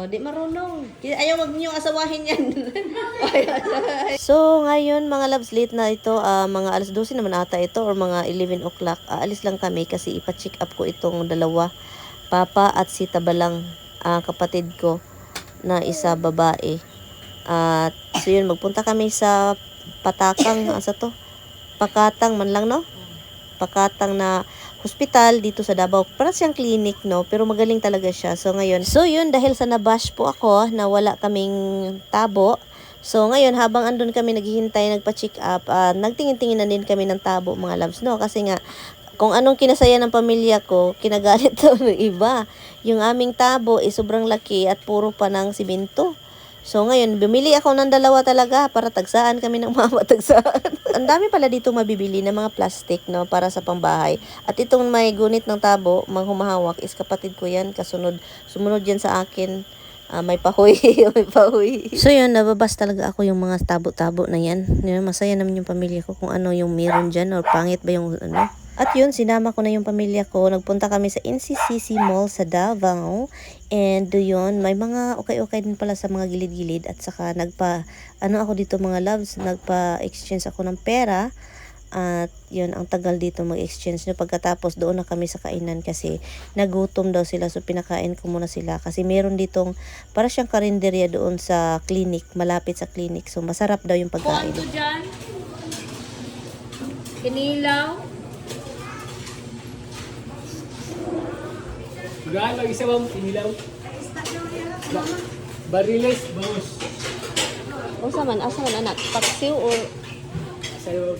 Oh, di marunong. Ayaw, wag niyo asawahin yan. So, ngayon mga loves, late na ito. Mga alas 12 naman ata ito or mga 11 o'clock. Aalis lang kami kasi ipa-check up ko itong dalawa. Papa at si Tabalang, kapatid ko na isa babae. At so yun, magpunta kami sa Patakang, sa to? Pakatang man lang, no? Pakatang na hospital dito sa Davao. Para siyang clinic, no? Pero magaling talaga siya. So, ngayon, so yun, dahil sa nabash po ako na wala kaming tabo. So, ngayon, habang andun kami naghihintay, nagpa-check up, nagtingin-tingin na din kami ng tabo, mga loves, no? Kasi nga, kung anong kinasaya ng pamilya ko, kinagalit to ng iba. Yung aming tabo is sobrang laki at puro pa ng simento. So ngayon, bumili ako ng dalawa talaga para tagsaan kami ng mga tagsaan. Ang dami pala dito mabibili ng mga plastic, no, para sa pambahay. At itong may gunit ng tabo, mga humahawak, is kapatid ko yan, sumunod yan sa akin. May pahoy, may pahoy. So yun, nababas talaga ako yung mga tabo-tabo na yan. Yun, masaya naman yung pamilya ko kung ano yung meron dyan or pangit ba yung ano. At yun, sinama ko na yung pamilya ko. Nagpunta kami sa NCCC Mall sa Davao. And yun, may mga okay-okay din pala sa mga gilid-gilid. At saka ako dito mga loves, nagpa-exchange ako ng pera. At yun, ang tagal dito mag-exchange no. Pagkatapos doon na kami sa kainan kasi nagutom daw sila. So pinakain ko muna sila kasi meron ditong para siyang karinderya doon sa clinic, malapit sa clinic. So masarap daw yung pagkain. Ponto dyan. Kinilaw. Gaan, mag-isa bang kinilaw? Bariles, bangus. Asa man anak? Paksiw or Sa'yo.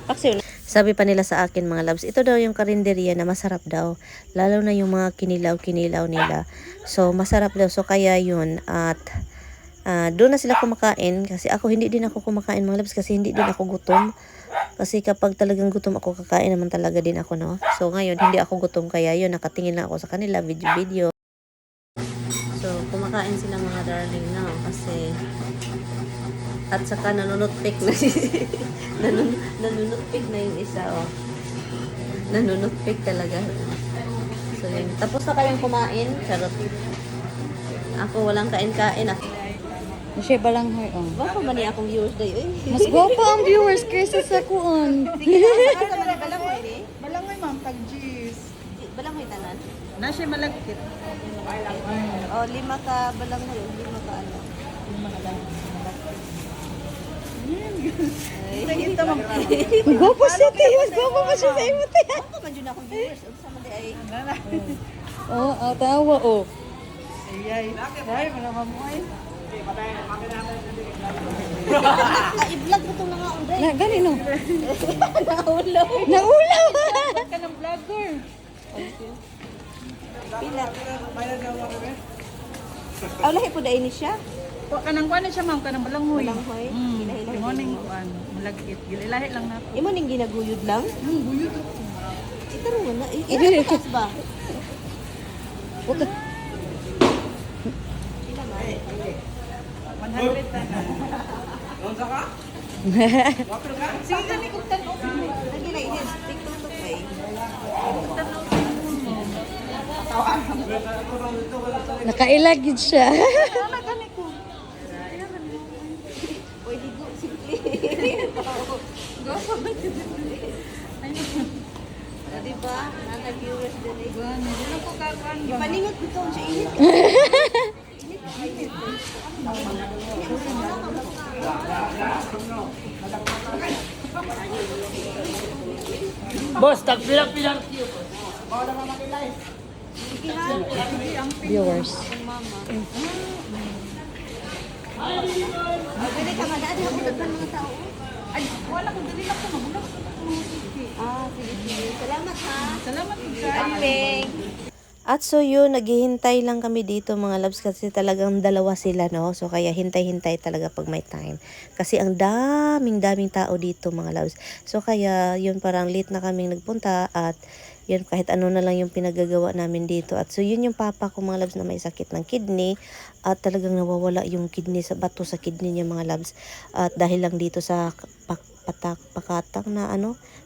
paksiw na. Sabi pa nila sa akin mga loves, ito daw yung karinderya na masarap daw. Lalo na yung mga kinilaw nila. So masarap daw. So kaya yun at doon na sila kumakain kasi ako hindi din ako kumakain mga loves kasi hindi din ako gutom. Kasi kapag talagang gutom ako, kakain naman talaga din ako, no? So ngayon hindi ako gutom kaya yun, nakatingin lang ako sa kanila video. So kumakain sila mga darling, no? Kasi at saka nanunutpik na nanunutpik na yung isa, oh. Nanunutpik talaga. So yun. Tapos na kayong kumain? Charot. Ako walang kain-kain. Siya ba lang hoy, oh. Baka ba niya akong viewers dayo, eh? Mas gwapo ang viewers kaysa sa kuon. Sige na, sa man balangoy, eh? Balangoy ma'am, tag-G's. Balangoy tanan? Na siya malagkit. O, 5 ka balangoy, 5 ka ano? Sige ito ma'am. Ang gwapo siya, te. Mas gwapo pa siya sa imo, te. Baka man dyan akong viewers. O, sama di ay... Oh, tawa, oh. Ayay. Ay, malaman I-vlog mo itong mga unday. Na, ganino. Naulaw. Naulaw. ka ng vlogger. Pila. Lahi po dahil ni siya. Kanang kuan siya ma'am, kanang balangoy. Balangoy? Gilahi-lahi Morning mo. kuan, malagkit. Gilahi lang na. Imo ning ginaguyod lang? Buyot. Itaro mo na. Ito taas ba? Huwag ka. Pila ba? 100 na. Unsa ka? Sige gani kog tan-o. Lagi na inis. TikTok to kay. Nakailagid siya. Wala gani ko. Oy, ligo. Simple. Diba? Nana-viewers din eh. Gani, dili ko kakuan ba. Ipaningot ko itong sa init. Boss, tagpilang-pilang. Viewers. Pwede ka madaan. Habutan ba mga tao? Ay, wala ko dili lang ko mabulak. Sige. Salamat ha. Salamat sa Aling. At so yun, naghihintay lang kami dito mga loves kasi talagang dalawa sila, no? So kaya hintay-hintay talaga pag may time. Kasi ang daming tao dito mga loves. So kaya yun parang late na kaming nagpunta at Yan, kahit ano na lang yung pinagagawa namin dito. At so yun yung papa ko mga loves na may sakit ng kidney at talagang nawawala yung kidney sa bato sa kidney niya mga loves. At dahil lang dito sa pakatang na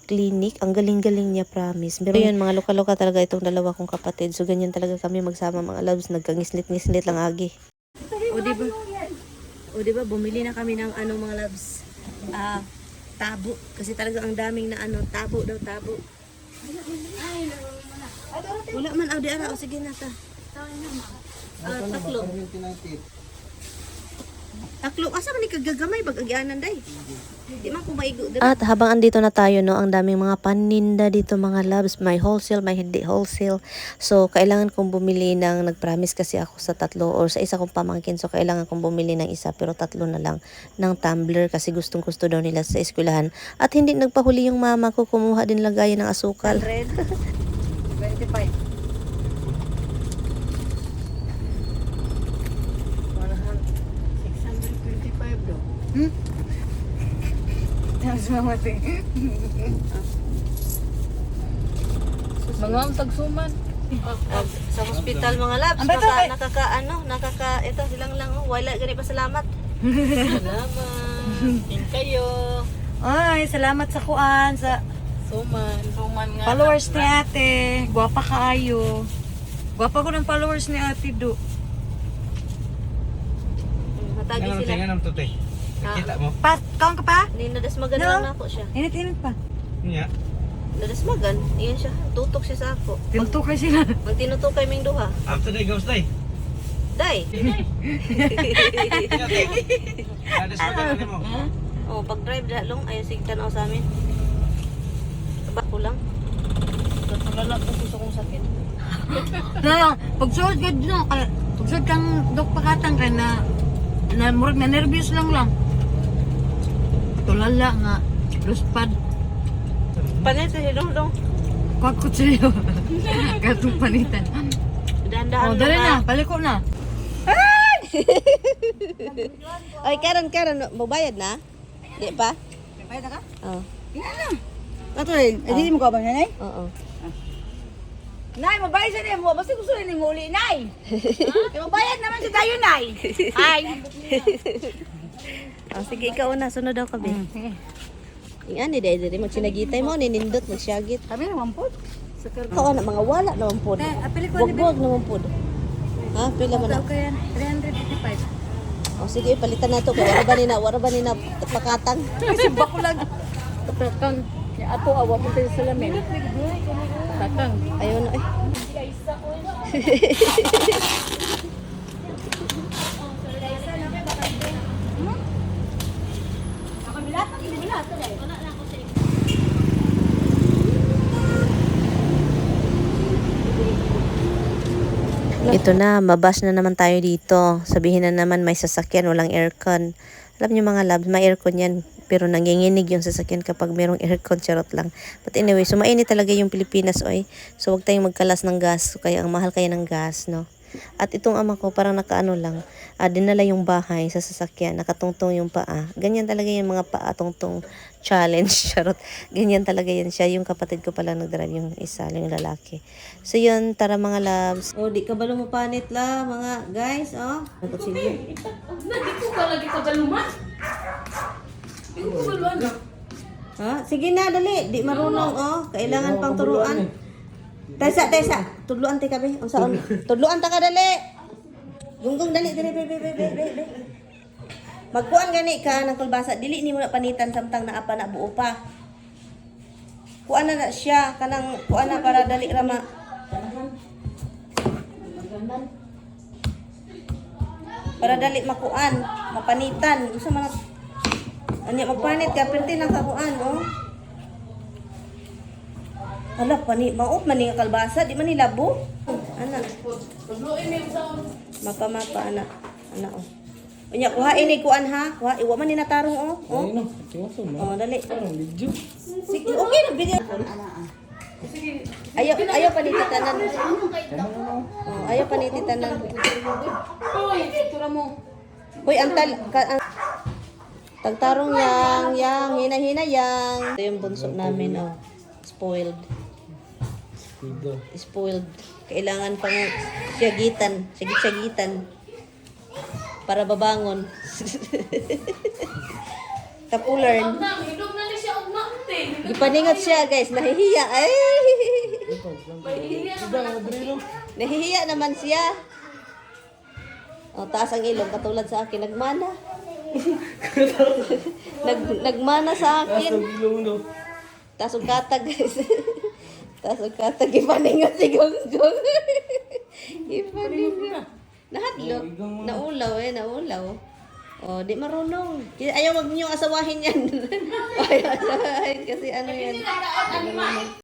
clinic, ang galing-galing niya, promise. Pero yun, mga loka-loka talaga itong dalawa kong kapatid. So ganyan talaga kami magsama mga loves, nagkangislit-ngislit lang agi. O diba, bumili na kami ng mga loves, tabo. Kasi talaga ang daming na tabo daw, tabo. Wala man, di ara, o sige na ta. Taklo. Taklo, asa man ni kagagamay, bag-agyanan day. Di man ko maigo. At habang andito na tayo, ang daming mga paninda dito mga loves. May wholesale, may hindi wholesale. So, kailangan kong bumili nag-promise kasi ako sa 3 or sa isa kong pamangkin. So, kailangan kong bumili ng isa pero 3 na lang ng tumbler kasi gustong-gusto daw nila sa eskwelahan. At hindi nagpahuli yung mama ko, kumuha din lagayan ng asukal. 25. 625 daw. Tapos mamatay. Mga ang tagsuman. Sa hospital mga labs, Ang beto, ito silang lang, wala gani pa salamat. Salamat. Thank kayo. Ay, salamat sa kuan, sa Suman nga. followers ni ate. Gwapa kaayo. Gwapa ko ng followers ni ate do. Matagi sila. Tingnan to te. Kita mo. Kaon ka pa? Ninadasmagan No. lang na ako siya. Init-init pa. Niya. Nadasmagan, iyan siya. Tutok siya sa ako. Tintukay sila. Magtinutukay ming duha. After the ghost day. Day. Alas pa mo. Oh, pag drive dalong ayo sig tanaw sa amin. Ba ko lang. Tulala ko gusto kong sakit. Lang, pagsuod ka dito, pagsuod kang dok pakatang ka na murag na nervous lang. Tulala nga, luspad. Panay sa hilong-dong. Kuwag ko sa'yo. Katong panitan. Dahan-dahan Oh, dali lang, na, paliko na. Ay, karon magbayad na? Di pa? Bayad na ka? Oo. Ato rin, hindi mo ka ba nanay? Oo. Nay, mabayad siya niya mo. Basta gusto rin mo uli, Nay. Mabayad naman siya tayo, Nay. Ay. Oh, sige, ikaw na. Sunod daw ka, be. Yung ani, dahil magsinagitay mo, ninindot, magsyagit. Sabi naman po. Ikaw na, mga wala naman po. Apili ko Bugbog naman po. Ha? Pila mo na? Okay yan, 385. O sige, palitan na ito. Wala ba ni na pakatang? Kasi bako lang. Tatang. Ato awa ko sa salamin. Tatang. Ayun na eh. Ito na, mabas na naman tayo dito. Sabihin na naman may sasakyan, walang aircon. Alam niyo mga labs, may aircon yan. Pero nanginginig yung sasakyan kapag merong aircon, charot lang. But anyway, so mainit talaga yung Pilipinas, oy. So wag tayong magkalas ng gas. So, kaya ang mahal kaya ng gas, no? At itong ama ko, parang nakaano lang, dinala yung bahay sa sasakyan, nakatungtong yung paa. Ganyan talaga yung mga paa tungtong challenge, charot. Ganyan talaga yan siya. Yung kapatid ko pala nag-drive, yung isa, yung lalaki. So yun, tara mga loves. Oh, di ka balo mo panit la, mga guys, oh. Nagkutsilyo. Ha? Sige na, dali. Di marunong, oh. Kailangan pang turuan. Tesa. Tudluan ti kabe. Unsaon? Tudluan ta ka dali. Gunggong dali, be. Magkuan gani ka ng kulbasa, dili ni mo na panitan samtang naapa na buo pa. Kuan na siya kanang kuan na para dali ra ma. Para dali makuan, mapanitan. Gusto man anya magpanit ka perti nang kakuan, oh. Hala, maot man nga kalbasa, di man nilabo. Ana. Mapa, ana. Ana, oh. Unya, kuhain ni kuan ha. Kuha, iwa man ni natarong, oh. Oh, oh dali. Sige, okay na, video. Ayaw panititanan. Oh, ayaw panititanan. Hoy, ang tagtarong yang, hina yang. Ito yung bunso namin, oh. Spoiled. Spoiled. Kailangan pang syagit-syagitan. Para babangon. Kapulern. Hidog na ni siya ugma. Gipaningot siya, guys. Nahihiya. Ay! Nahihiya naman siya. O, taas ang ilong. Katulad sa akin. Nagmana. Nagmana sa akin. Taas ang katag, guys. Taas ang katag. Gipaningot si Gonggong. Gipaningot. Nahadlok. Naulaw. Oh, di marunong. Ayaw, wag niyo asawahin yan. Ayaw asawahin kasi ano yan.